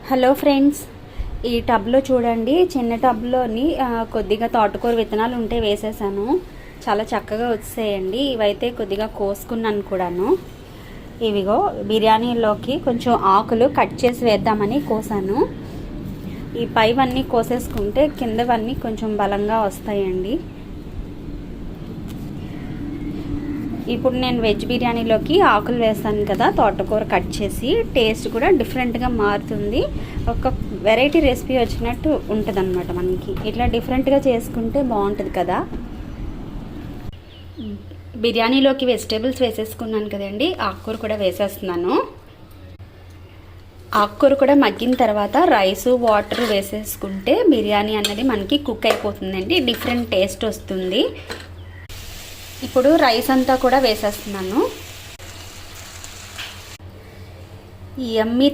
Hello friends, ఈ టబ్లో చూడండి, చిన్న టబ్లోని కొద్దిగా తోటకూర విత్తనాలు ఉంటే వేసేసాను. చాలా చక్కగా వచ్చేయండి. ఇవైతే కొద్దిగా కోసుకున్నాను కూడాను. ఇవిగో బిర్యానీలోకి కొంచెం ఆకులు కట్ చేసి వేద్దామని కోసాను. ఈ పైవన్నీ కోసేసుకుంటే కిందవన్నీ కొంచెం బలంగా వస్తాయండి. ఇప్పుడు నేను వెజ్ బిర్యానీలోకి ఆకులు వేస్తాను కదా, తోటకూర కట్ చేసి, టేస్ట్ కూడా డిఫరెంట్గా మారుతుంది. ఒక వెరైటీ రెసిపీ వచ్చినట్టు ఉంటుంది అన్నమాట. మనకి ఇట్లా డిఫరెంట్గా చేసుకుంటే బాగుంటుంది కదా. బిర్యానీలోకి వెజిటేబుల్స్ వేసేసుకున్నాను కదండి, ఆకుకూర కూడా వేసేస్తున్నాను. ఆకుకూర కూడా మగ్గిన తర్వాత రైసు వాటర్ వేసేసుకుంటే బిర్యానీ అన్నది మనకి కుక్ అయిపోతుందండి. డిఫరెంట్ టేస్ట్ వస్తుంది. ఇప్పుడు రైస్ అంతా కూడా వేసేస్తున్నాను. ఈ యమ్మీ